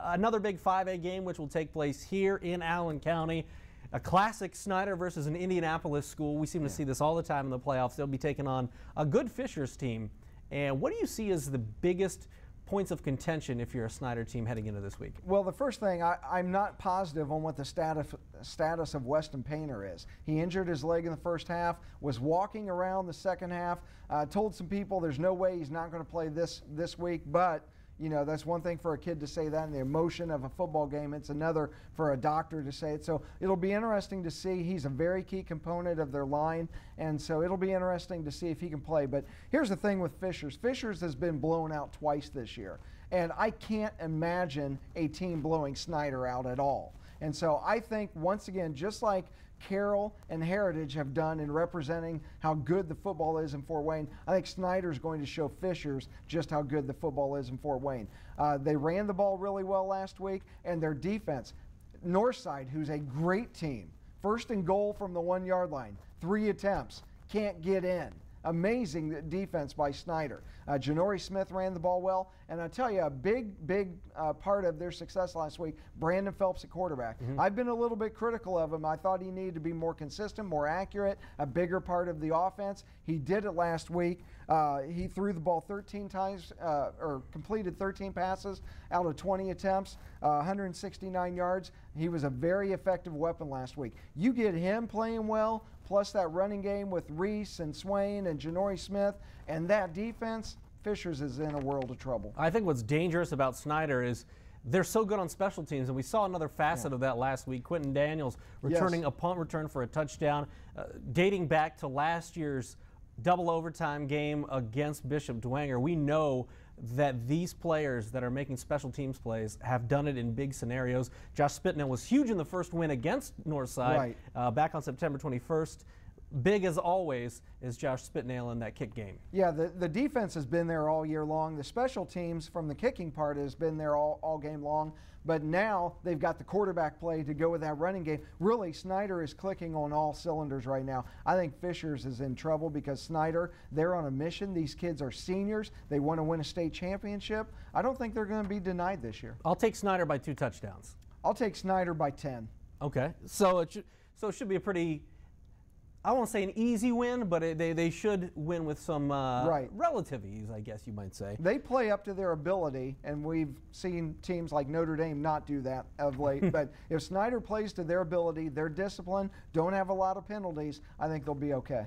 another big 5A game which will take place here in Allen County. A classic Snider versus an Indianapolis school. We seem to see this all the time in the playoffs. They'll be taking on a good Fishers team. And what do you see as the biggest points of contention if you're a Snider team heading into this week? Well, the first thing, I'm not positive on what the status of Weston Painter is. He injured his leg in the first half, was walking around the second half, told some people there's no way he's not going to play this week, but you know, that's one thing for a kid to say that in the emotion of a football game. It's another for a doctor to say it. So it'll be interesting to see. He's a very key component of their line, and so it'll be interesting to see if he can play. But here's the thing with Fishers. Fishers has been blown out twice this year, and I can't imagine a team blowing Snider out at all. And so I think, once again, just like Carroll and Heritage have done in representing how good the football is in Fort Wayne, I think Snider's going to show Fishers just how good the football is in Fort Wayne. They ran the ball really well last week, and their defense, Northside, who's a great team, first and goal from the 1 yard line, 3 attempts, can't get in. Amazing defense by Snider. Janori Smith ran the ball well, and I tell you, a big part of their success last week, Brandon Phelps at quarterback. I've been a little bit critical of him. I thought he needed to be more consistent, more accurate, a bigger part of the offense. He did it last week. He threw the ball 13 times, or completed 13 passes out of 20 attempts, 169 yards. He was a very effective weapon last week. You get him playing well, plus that running game with Reese and Swain and Janori Smith, and that defense, Fishers is in a world of trouble. I think what's dangerous about Snider is they're so good on special teams, and we saw another facet of that last week. Quentin Daniels returning a punt return for a touchdown, dating back to last year's double overtime game against Bishop Dwenger. We know that these players that are making special teams plays have done it in big scenarios. Josh Spitnell was huge in the first win against Northside back on September 21st. Big as always is Josh Spitnell in that kick game. Yeah, the defense has been there all year long. The special teams from the kicking part has been there all game long. But now they've got the quarterback play to go with that running game. Really, Snider is clicking on all cylinders right now. I think Fishers is in trouble because Snider, they're on a mission. These kids are seniors. They want to win a state championship. I don't think they're going to be denied this year. I'll take Snider by 2 touchdowns. I'll take Snider by 10. Okay, so it should be a pretty, I won't say an easy win, but they should win with some relative ease, I guess you might say. They play up to their ability, and we've seen teams like Notre Dame not do that of late. But if Snider plays to their ability, their discipline, don't have a lot of penalties, I think they'll be okay.